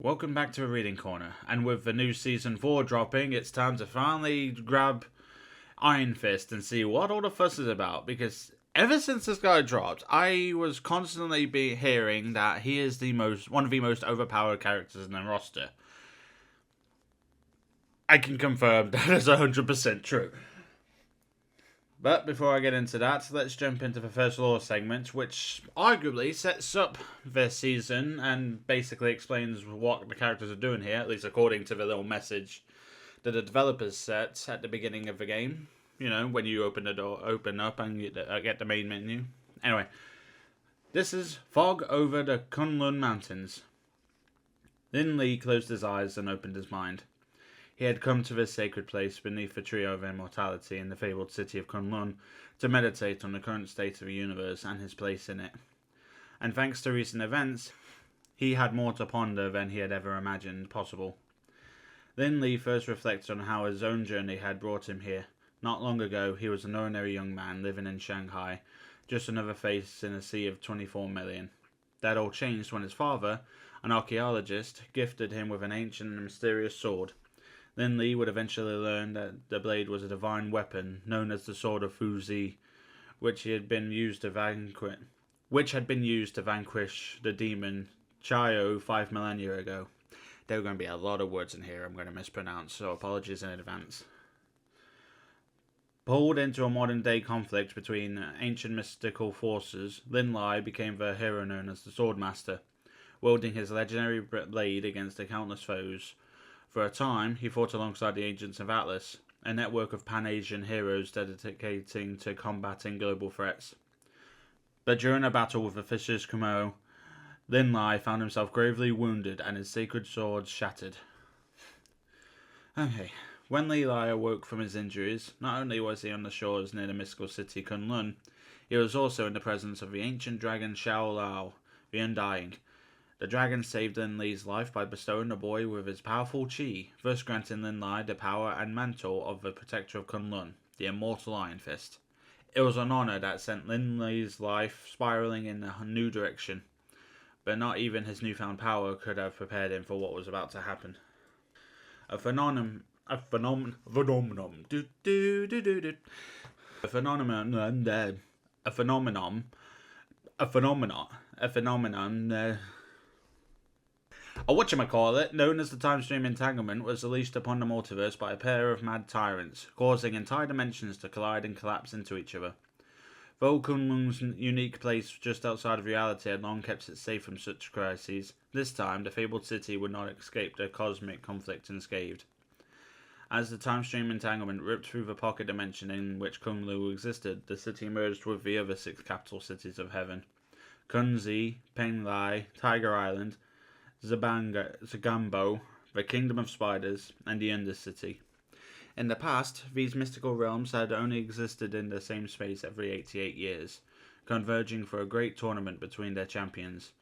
Welcome back to a reading corner, and with the new season 4 dropping, it's time to finally grab Iron Fist and see what all the fuss is about. Because ever since this guy dropped, I was constantly hearing that he is one of the most overpowered characters in the roster. I can confirm that is 100% true. But before I get into that, let's jump into the first lore segment, which arguably sets up this season and basically explains what the characters are doing here, at least according to the little message that the developers set at the beginning of the game. You know, when you open up and you get the main menu. Anyway, this is Fog over the Kunlun Mountains. Lin Li closed his eyes and opened his mind. He had come to this sacred place beneath the tree of immortality in the fabled city of Kunlun to meditate on the current state of the universe and his place in it. And thanks to recent events, he had more to ponder than he had ever imagined possible. Lin Li first reflected on how his own journey had brought him here. Not long ago, he was an ordinary young man living in Shanghai, just another face in a sea of 24 million. That all changed when his father, an archaeologist, gifted him with an ancient and mysterious sword. Lin Li would eventually learn that the blade was a divine weapon known as the Sword of Fuzi, which had been used to vanquish the demon Chayo 5 millennia ago. There are going to be a lot of words in here I'm going to mispronounce, so apologies in advance. Pulled into a modern-day conflict between ancient mystical forces, Lin Li became the hero known as the Swordmaster, wielding his legendary blade against countless foes. For a time, he fought alongside the Agents of Atlas, a network of Pan-Asian heroes dedicating to combating global threats. But during a battle with the Fisher's Kumo, Lin Li found himself gravely wounded and his sacred sword shattered. Okay, when Li awoke from his injuries, not only was he on the shores near the mystical city Kunlun, he was also in the presence of the ancient dragon Xiao Lao, the Undying. The dragon saved Lin Li's life by bestowing the boy with his powerful chi, thus granting Lin Li the power and mantle of the protector of Kunlun, the immortal Iron Fist. It was an honor that sent Lin Li's life spiraling in a new direction, but not even his newfound power could have prepared him for what was about to happen. A phenomenon known as the time stream entanglement was unleashed upon the multiverse by a pair of mad tyrants, causing entire dimensions to collide and collapse into each other. Though Kunlun's unique place just outside of reality had long kept it safe from such crises, this time the fabled city would not escape the cosmic conflict unscathed. As the time stream entanglement ripped through the pocket dimension in which Kunlun existed, the city merged with the other 6 capital cities of heaven: Kunzi, Penglai, Tiger Island, Zagambo, the Kingdom of Spiders, and the Undercity. In the past, these mystical realms had only existed in the same space every 88 years, converging for a great tournament between their champions,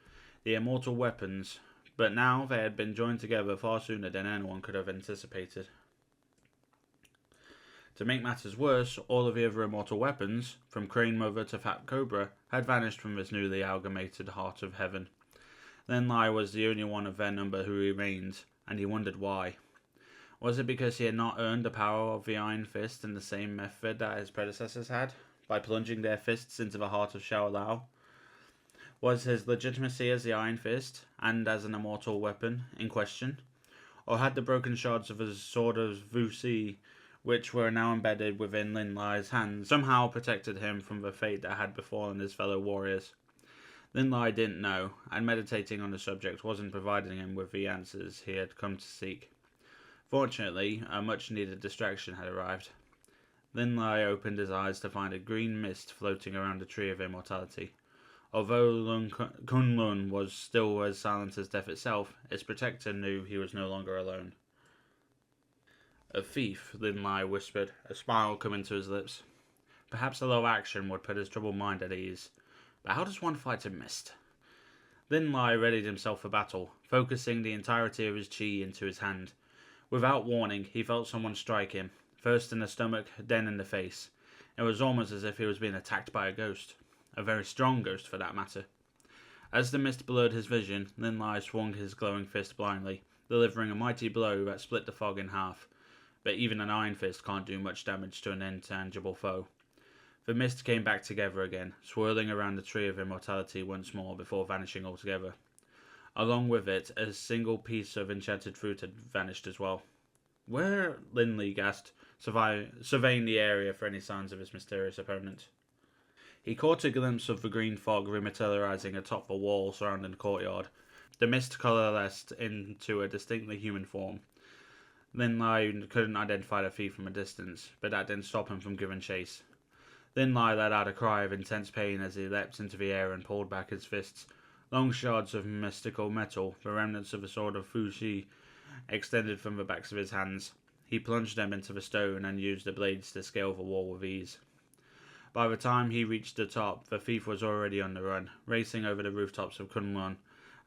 the immortal weapons, but now they had been joined together far sooner than anyone could have anticipated. To make matters worse, all of the other immortal weapons, from Crane Mother to Fat Cobra, had vanished from this newly amalgamated heart of heaven. Lin Li was the only one of their number who remained, and he wondered why. Was it because he had not earned the power of the Iron Fist in the same method that his predecessors had, by plunging their fists into the heart of Xiao Lao? Was his legitimacy as the Iron Fist, and as an immortal weapon, in question? Or had the broken shards of his Sword of Vusi, which were now embedded within Lin Li's hands, somehow protected him from the fate that had befallen his fellow warriors? Lin Li didn't know, and meditating on the subject wasn't providing him with the answers he had come to seek. Fortunately, a much-needed distraction had arrived. Lin Li opened his eyes to find a green mist floating around the Tree of Immortality. Although Kunlun was still as silent as death itself, its protector knew he was no longer alone. A thief, Lin Li whispered, a smile coming to his lips. Perhaps a little action would put his troubled mind at ease. But how does one fight a mist? Lin Li readied himself for battle, focusing the entirety of his chi into his hand. Without warning, he felt someone strike him, first in the stomach, then in the face. It was almost as if he was being attacked by a ghost. A very strong ghost, for that matter. As the mist blurred his vision, Lin Lai swung his glowing fist blindly, delivering a mighty blow that split the fog in half. But even an iron fist can't do much damage to an intangible foe. The mist came back together again, swirling around the tree of immortality once more before vanishing altogether. Along with it, a single piece of enchanted fruit had vanished as well. Where? Linley gasped, surveying the area for any signs of his mysterious opponent. He caught a glimpse of the green fog rematerializing atop the wall surrounding the courtyard. The mist coalesced into a distinctly human form. Lin Lai couldn't identify the thief from a distance, but that didn't stop him from giving chase. Lin Lai let out a cry of intense pain as he leapt into the air and pulled back his fists. Long shards of mystical metal, the remnants of a sword of Fuxi, extended from the backs of his hands. He plunged them into the stone and used the blades to scale the wall with ease. By the time he reached the top, the thief was already on the run, racing over the rooftops of Kunlun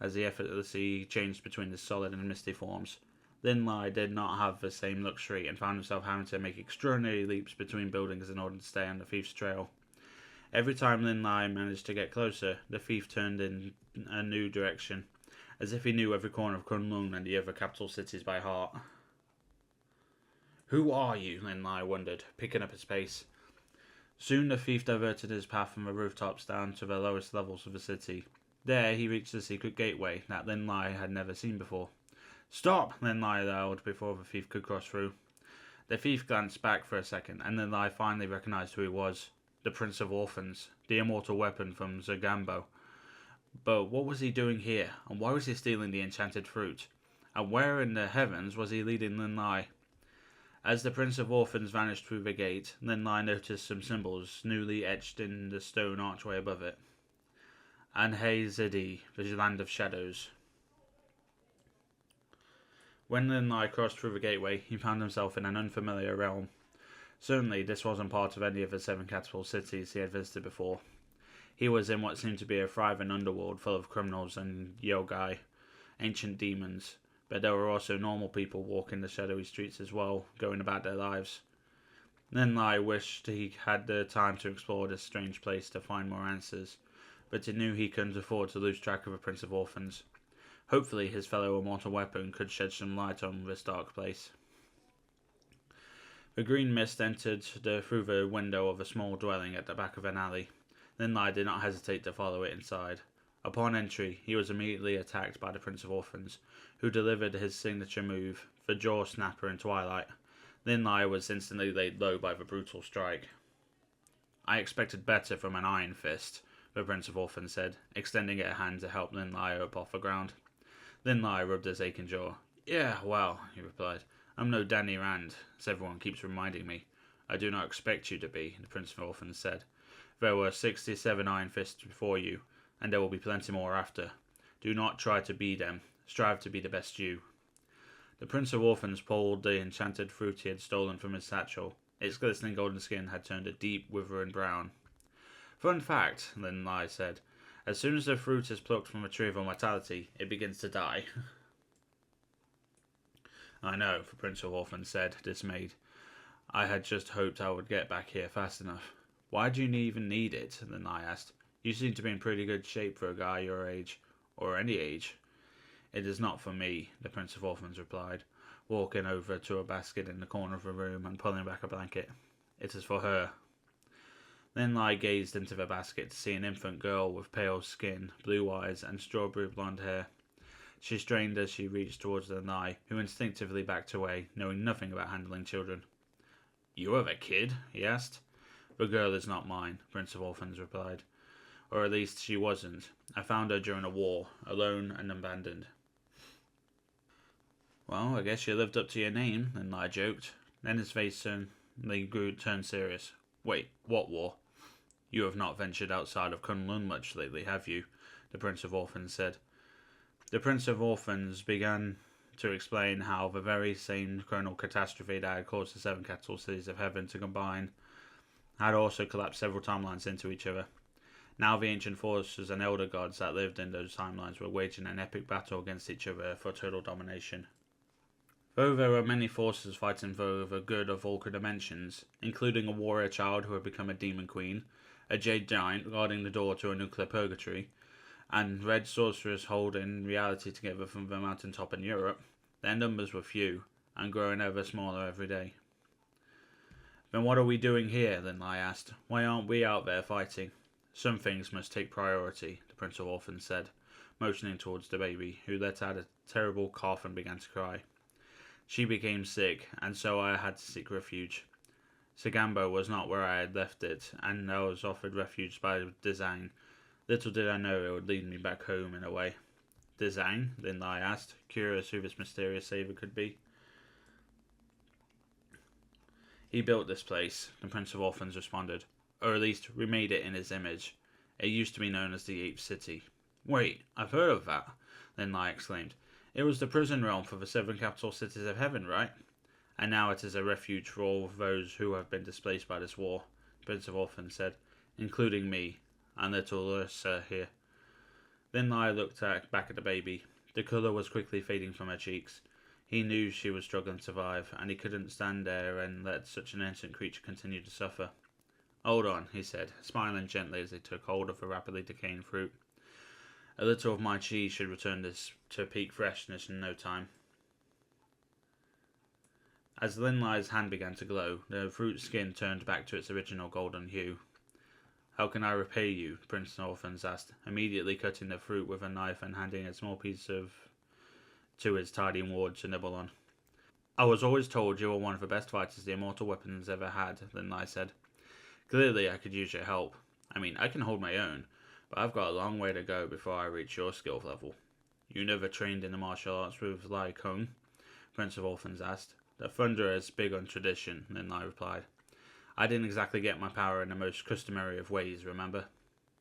as he effortlessly changed between the solid and misty forms. Lin Lai did not have the same luxury and found himself having to make extraordinary leaps between buildings in order to stay on the thief's trail. Every time Lin Lai managed to get closer, the thief turned in a new direction, as if he knew every corner of Kunlun and the other capital cities by heart. Who are you? Lin Lai wondered, picking up his pace. Soon the thief diverted his path from the rooftops down to the lowest levels of the city. There he reached the secret gateway that Lin Lai had never seen before. Stop! Lin Lai yelled before the thief could cross through. The thief glanced back for a second, and Lin Lai finally recognized who he was. The Prince of Orphans, the immortal weapon from Zagambo. But what was he doing here, and why was he stealing the enchanted fruit? And where in the heavens was he leading Lin Lai? As the Prince of Orphans vanished through the gate, Lin Lai noticed some symbols newly etched in the stone archway above it. Anhei Zidi, the land of shadows. When Lin Lai crossed through the gateway, he found himself in an unfamiliar realm. Certainly, this wasn't part of any of the 7 capital cities he had visited before. He was in what seemed to be a thriving underworld full of criminals and yogai, ancient demons, but there were also normal people walking the shadowy streets as well, going about their lives. Lin Lai wished he had the time to explore this strange place to find more answers, but he knew he couldn't afford to lose track of the Prince of Orphans. Hopefully his fellow immortal weapon could shed some light on this dark place. The green mist entered through the window of a small dwelling at the back of an alley. Lin Lai did not hesitate to follow it inside. Upon entry, he was immediately attacked by the Prince of Orphans, who delivered his signature move, the Jaw Snapper in Twilight. Lin Lai was instantly laid low by the brutal strike. I expected better from an iron fist, the Prince of Orphans said, extending a hand to help Lin Lai up off the ground. Lin Lai rubbed his aching jaw. Yeah, well, he replied, I'm no Danny Rand, as everyone keeps reminding me. I do not expect you to be, the Prince of Orphans said. There were 67 iron fists before you, and there will be plenty more after. Do not try to be them. Strive to be the best you. The Prince of Orphans pulled the enchanted fruit he had stolen from his satchel. Its glistening golden skin had turned a deep, withering brown. Fun fact, Lin Lai said. As soon as the fruit is plucked from a tree of immortality, it begins to die. I know, the Prince of Orphans said, dismayed. I had just hoped I would get back here fast enough. Why do you even need it? Lin Lai asked. You seem to be in pretty good shape for a guy your age, or any age. It is not for me, the Prince of Orphans replied, walking over to a basket in the corner of the room and pulling back a blanket. It is for her. Lin Lai gazed into the basket to see an infant girl with pale skin, blue eyes, and strawberry blonde hair. She strained as she reached towards Lin Lai, who instinctively backed away, knowing nothing about handling children. You have a kid? He asked. The girl is not mine, Prince of Orphans replied. Or at least she wasn't. I found her during a war, alone and abandoned. Well, I guess you lived up to your name, Lin Lai joked. Then his face turned serious. Wait, what war? You have not ventured outside of Kunlun much lately, have you? The Prince of Orphans said. The Prince of Orphans began to explain how the very same chronal catastrophe that had caused the 7 capital cities of heaven to combine had also collapsed several timelines into each other. Now the ancient forces and elder gods that lived in those timelines were waging an epic battle against each other for total domination. Though there were many forces fighting for the good of all dimensions, including a warrior child who had become a demon queen, a jade giant guarding the door to a nuclear purgatory, and red sorcerers holding reality together from the mountaintop in Europe, their numbers were few, and growing ever smaller every day. Then what are we doing here? Lin Lai asked. Why aren't we out there fighting? Some things must take priority, the Prince of Orphans said, motioning towards the baby, who let out a terrible cough and began to cry. She became sick, and so I had to seek refuge. Sagambo was not where I had left it, and I was offered refuge by Design. Little did I know it would lead me back home in a way. Design? Lin Lai asked, curious who this mysterious savior could be. He built this place, the Prince of Orphans responded. Or at least remade it in his image. It used to be known as the Ape City. Wait, I've heard of that, Lin Lai exclaimed. It was the prison realm for the 7 capital cities of heaven, right? And now it is a refuge for all of those who have been displaced by this war, the Prince of Orphans said, including me, and little Ursa here. Lin Lai looked back at the baby. The colour was quickly fading from her cheeks. He knew she was struggling to survive, and he couldn't stand there and let such an innocent creature continue to suffer. Hold on, he said, smiling gently as he took hold of the rapidly decaying fruit. A little of my chi should return this to peak freshness in no time. As Lin Lai's hand began to glow, the fruit's skin turned back to its original golden hue. How can I repay you? Prince of Orphans asked, immediately cutting the fruit with a knife and handing a small piece to his tidy ward to nibble on. I was always told you were one of the best fighters the Immortal Weapons ever had, Lin Lai said. Clearly I could use your help. I mean, I can hold my own, but I've got a long way to go before I reach your skill level. You never trained in the martial arts with Lai Kung? Prince of Orphans asked. The Thunderer is big on tradition, Lin Lai replied. I didn't exactly get my power in the most customary of ways, remember?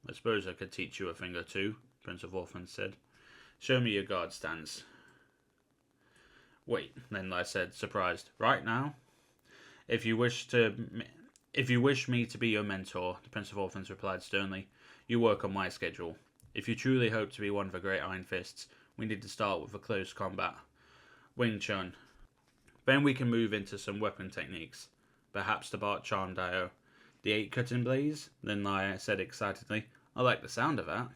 I suppose I could teach you a thing or two, Prince of Orphans said. Show me your guard stance. Wait, Lin Lai said, surprised. Right now? If you wish me to be your mentor, the Prince of Orphans replied sternly, you work on my schedule. If you truly hope to be one of the great Iron Fists, we need to start with a close combat. Wing Chun. Then we can move into some weapon techniques. Perhaps the Bart Charm Dio. The 8-cutting blaze? Lin Lai said excitedly. I like the sound of that.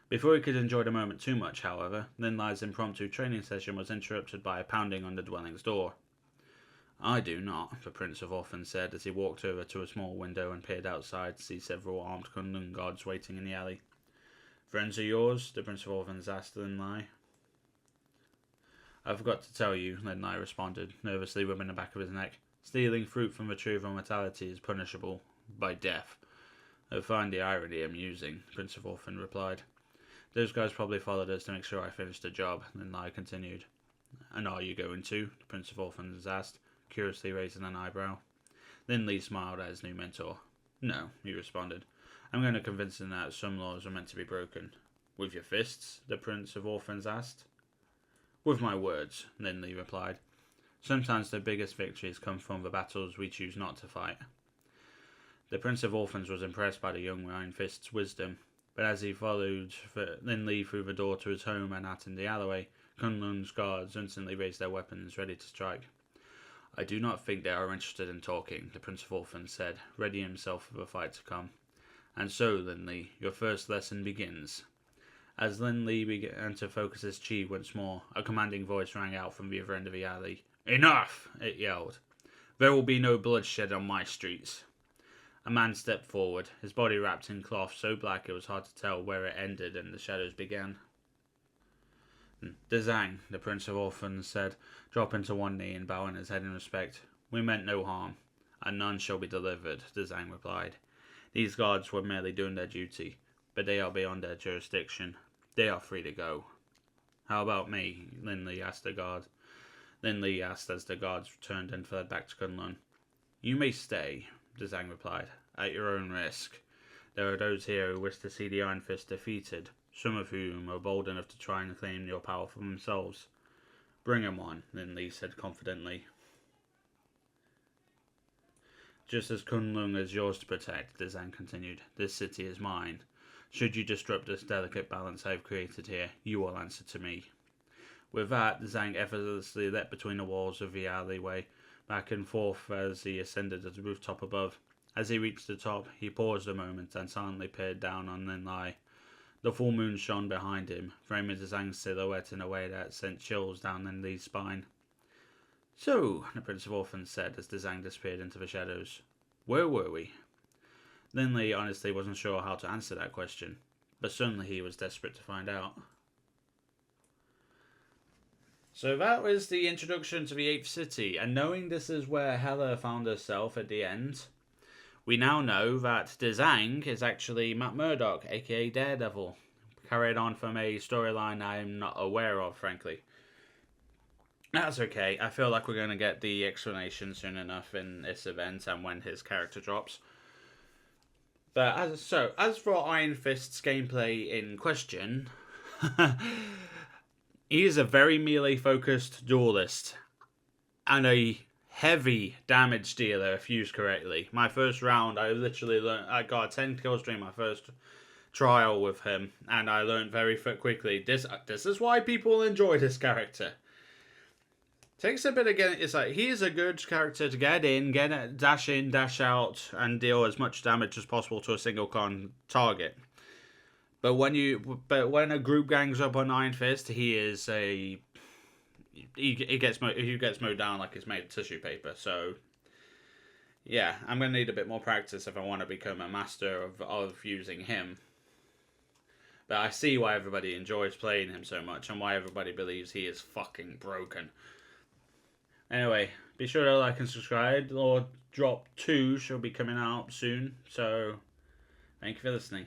Before he could enjoy the moment too much, however, Lin Lai's impromptu training session was interrupted by a pounding on the dwelling's door. I do not, the Prince of Orphans said as he walked over to a small window and peered outside to see several armed Kunlun guards waiting in the alley. Friends are yours? The Prince of Orphans asked Lin Lai. I forgot to tell you, Lin Lai responded, nervously rubbing the back of his neck. Stealing fruit from a tree of immortality is punishable by death. I find the irony amusing, Prince of Orphan replied. Those guys probably followed us to make sure I finished the job, Lin Lai continued. And are you going to? The Prince of Orphans asked, curiously raising an eyebrow. Lin Li smiled at his new mentor. No, he responded. I'm going to convince them that some laws are meant to be broken. With your fists? The Prince of Orphans asked. With my words, Lin Li replied. Sometimes the biggest victories come from the battles we choose not to fight. The Prince of Orphans was impressed by the young Iron Fist's wisdom, but as he followed Lin Li through the door to his home and out in the alleyway, Kunlun's guards instantly raised their weapons, ready to strike. I do not think they are interested in talking, the Prince of Orphans said, readying himself for the fight to come. And so, Lin Li, your first lesson begins. As Lin Li began to focus his chi once more, a commanding voice rang out from the other end of the alley. Enough! It yelled. There will be no bloodshed on my streets. A man stepped forward, his body wrapped in cloth so black it was hard to tell where it ended and the shadows began. Zhang, the Prince of Orphans said, dropping to one knee and bowing his head in respect. We meant no harm, and none shall be delivered, Zhang replied. These guards were merely doing their duty, but they are beyond their jurisdiction. They are free to go. How about me? Lin Li asked the guard. Lin Li asked as the guards returned and fled back to Kunlun. You may stay, Zhang replied, at your own risk. There are those here who wish to see the Iron Fist defeated, some of whom are bold enough to try and claim your power for themselves. Bring 'em on, Lin Li said confidently. Just as Kunlun is yours to protect, Zhang continued, this city is mine. Should you disrupt this delicate balance I have created here, you will answer to me. With that, Zhang effortlessly leapt between the walls of the alleyway, back and forth as he ascended the rooftop above. As he reached the top, he paused a moment and silently peered down on Lin Lai. The full moon shone behind him, framing Zhang's silhouette in a way that sent chills down Li's spine. So, the Prince of Orphans said as Zhang disappeared into the shadows. Where were we? Li honestly wasn't sure how to answer that question, but suddenly he was desperate to find out. So that was the introduction to the 8th city, and knowing this is where Hela found herself at the end, we now know that Zhang is actually Matt Murdock, aka Daredevil, carried on from a storyline I'm not aware of, frankly. That's okay, I feel like we're going to get the explanation soon enough in this event and when his character drops. But as for Iron Fist's gameplay in question, he is a very melee-focused duelist and a heavy damage dealer if used correctly. My first round, I literally learned, I got a 10 kill streak my first trial with him, and I learned very quickly, this is why people enjoy this character. Takes a bit of getting. It's like he is a good character to get in, dash in, dash out, and deal as much damage as possible to a single target. But when a group gangs up on Iron Fist, he is he gets mowed down like it's made of tissue paper. So yeah, I'm gonna need a bit more practice if I want to become a master of using him. But I see why everybody enjoys playing him so much and why everybody believes he is fucking broken. Anyway, be sure to like and subscribe. Lord Drop 2 should be coming out soon. So, thank you for listening.